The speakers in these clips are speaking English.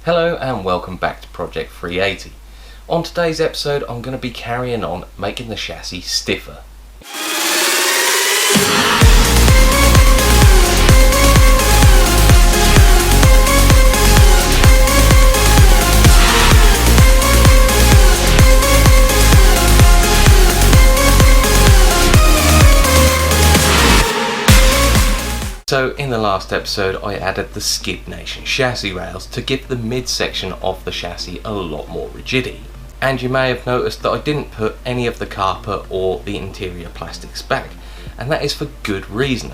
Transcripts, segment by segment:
Hello and welcome back to Project 380. On today's episode I'm going to be carrying on making the chassis stiffer. So in the last episode I added the Skid Nation chassis rails to give the midsection of the chassis a lot more rigidity. And you may have noticed that I didn't put any of the carpet or the interior plastics back, and that is for good reason.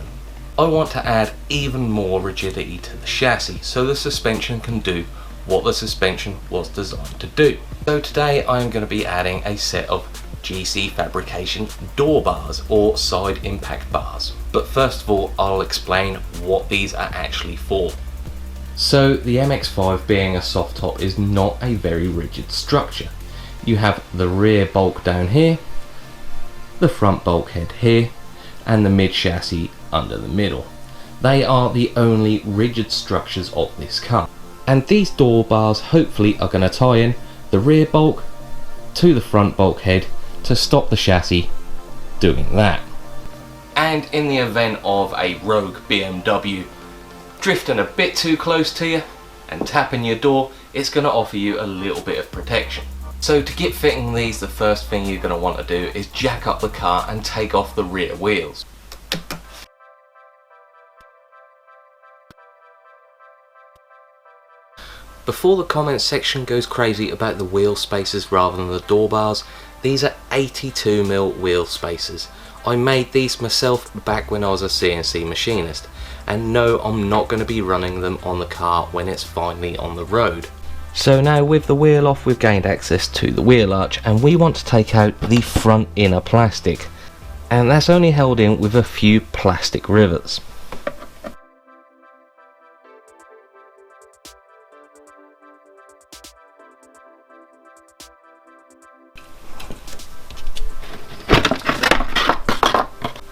I want to add even more rigidity to the chassis so the suspension can do what the suspension was designed to do. So today I am going to be adding a set of GC Fabrications door bars or side impact bars. But first of all I'll explain what these are actually for. So the MX5 being a soft top is not a very rigid structure. You have the rear bulk down here, the front bulkhead here, and the mid chassis under the middle. They are the only rigid structures of this car. And these door bars hopefully are going to tie in the rear bulk to the front bulkhead to stop the chassis doing that. And in the event of a rogue BMW drifting a bit too close to you and tapping your door, it's going to offer you a little bit of protection. So to get fitting these, the first thing you're going to want to do is jack up the car and take off the rear wheels. Before the comments section goes crazy about the wheel spacers rather than the door bars, these are 82mm wheel spacers. I made these myself back when I was a CNC machinist, and no, I'm not going to be running them on the car when it's finally on the road. So now with the wheel off, we've gained access to the wheel arch, and we want to take out the front inner plastic, and that's only held in with a few plastic rivets.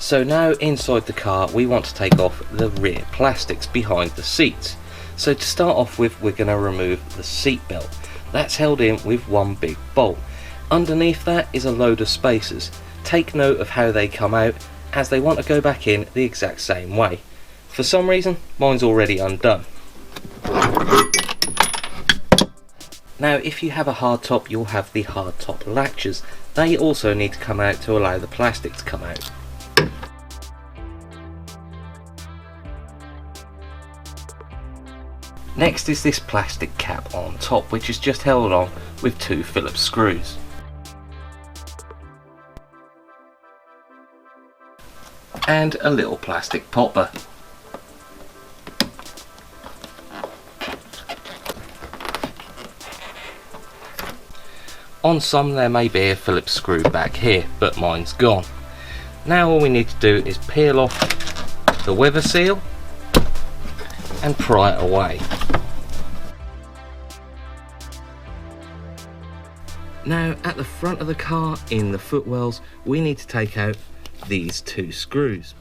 So now inside the car we want to take off the rear plastics behind the seats. So to start off with, we're going to remove the seat belt. That's held in with one big bolt. Underneath that is a load of spacers. Take note of how they come out, as they want to go back in the exact same way. For some reason mine's already undone. Now if you have a hard top, you'll have the hard top latches. They also need to come out to allow the plastic to come out. Next is this plastic cap on top, which is just held on with two Phillips screws. And a little plastic popper. On some there may be a Phillips screw back here, but mine's gone. Now all we need to do is peel off the weather seal and pry it away. Now at the front of the car in the footwells we need to take out these two screws.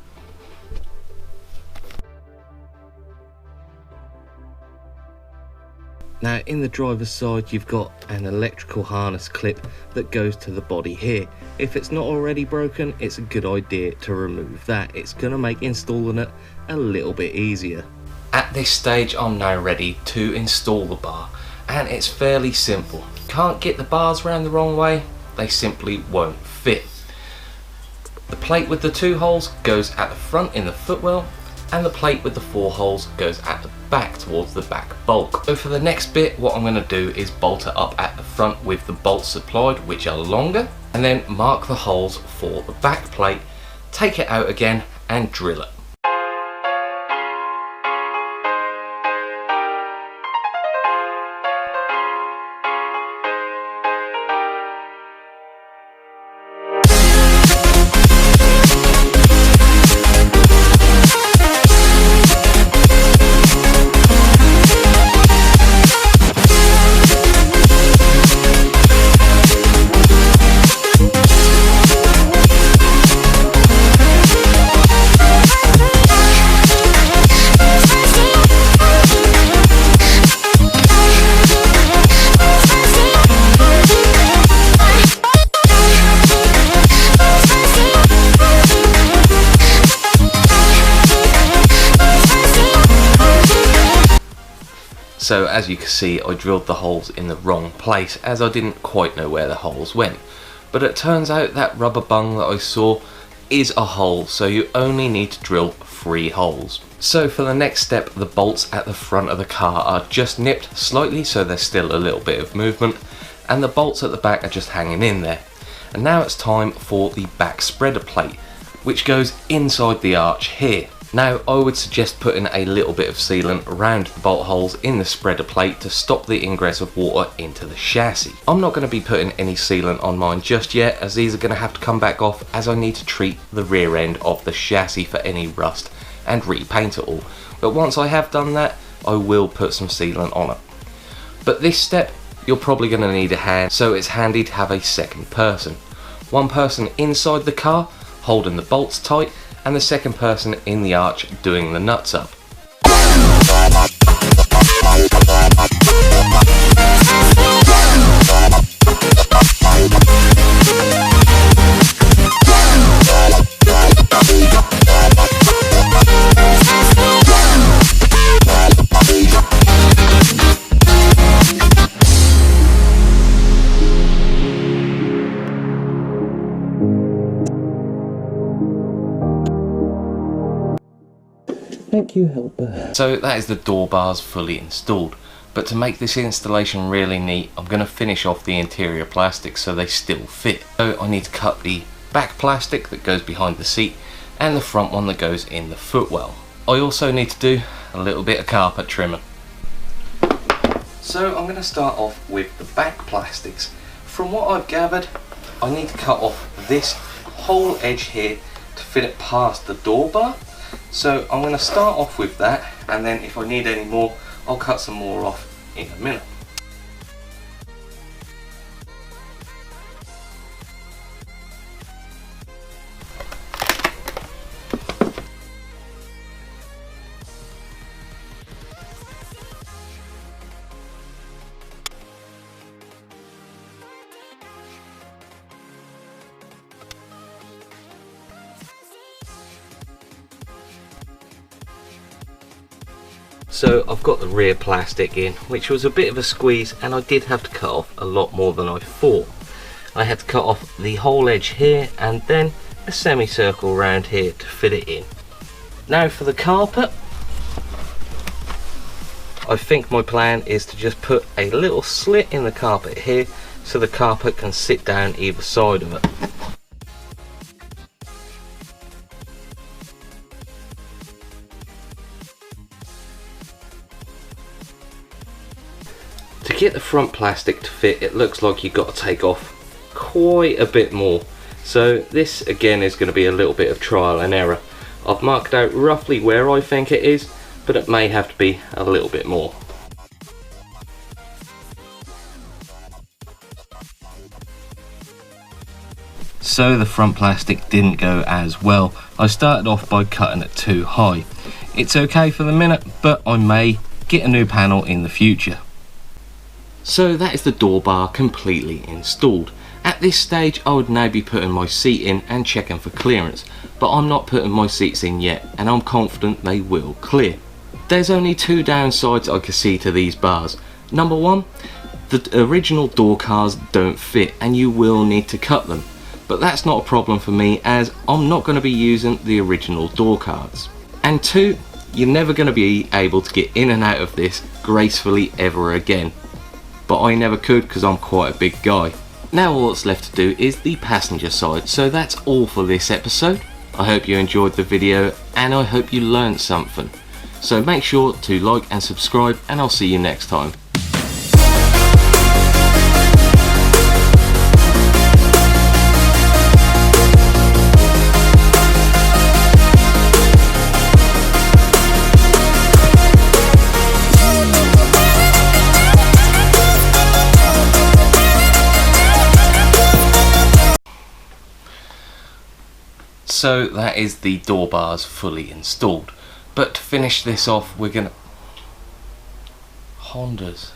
Now in the driver's side you've got an electrical harness clip that goes to the body here. If it's not already broken, it's a good idea to remove that. It's going to make installing it a little bit easier. At this stage I'm now ready to install the bar, and it's fairly simple. Can't get the bars round the wrong way, they simply won't fit. The plate with the two holes goes at the front in the footwell, and the plate with the four holes goes at the back towards the back bulk. So for the next bit, what I'm going to do is bolt it up at the front with the bolts supplied, which are longer, and then mark the holes for the back plate, take it out again and drill it. So as you can see, I drilled the holes in the wrong place as I didn't quite know where the holes went. But it turns out that rubber bung that I saw is a hole, so you only need to drill 3 holes. So for the next step, the bolts at the front of the car are just nipped slightly, so there's still a little bit of movement, and the bolts at the back are just hanging in there. And now it's time for the back spreader plate, which goes inside the arch here. Now I would suggest putting a little bit of sealant around the bolt holes in the spreader plate to stop the ingress of water into the chassis. I'm not going to be putting any sealant on mine just yet, as these are going to have to come back off, as I need to treat the rear end of the chassis for any rust and repaint it all. But once I have done that, I will put some sealant on it. But this step, you're probably going to need a hand, so it's handy to have a second person. One person inside the car holding the bolts tight, and the second person in the arch doing the nuts up. Thank you, helper. So that is the door bars fully installed, but to make this installation really neat, I'm going to finish off the interior plastic so they still fit. So I need to cut the back plastic that goes behind the seat and the front one that goes in the footwell. I also need to do a little bit of carpet trimming. So I'm going to start off with the back plastics. From what I've gathered, I need to cut off this whole edge here to fit it past the door bar. So I'm going to start off with that, and then if I need any more, I'll cut some more off in a minute. So I've got the rear plastic in, which was a bit of a squeeze, and I did have to cut off a lot more than I thought. I had to cut off the whole edge here and then a semicircle around here to fit it in. Now for the carpet, I think my plan is to just put a little slit in the carpet here so the carpet can sit down either side of it. To get the front plastic to fit, it looks like you've got to take off quite a bit more. So this again is going to be a little bit of trial and error. I've marked out roughly where I think it is, but it may have to be a little bit more. So the front plastic didn't go as well. I started off by cutting it too high. It's okay for the minute, but I may get a new panel in the future. So that is the door bar completely installed. At this stage I would now be putting my seat in and checking for clearance, but I'm not putting my seats in yet, and I'm confident they will clear. There's only 2 downsides I can see to these bars. Number 1, the original door cars don't fit and you will need to cut them, but that's not a problem for me as I'm not going to be using the original door cards. And 2, you're never going to be able to get in and out of this gracefully ever again. But I never could because I'm quite a big guy. Now all that's left to do is the passenger side, so that's all for this episode. I hope you enjoyed the video and I hope you learned something. So make sure to like and subscribe, and I'll see you next time. So that is the door bars fully installed. But to finish this off, we're gonna... Hondas.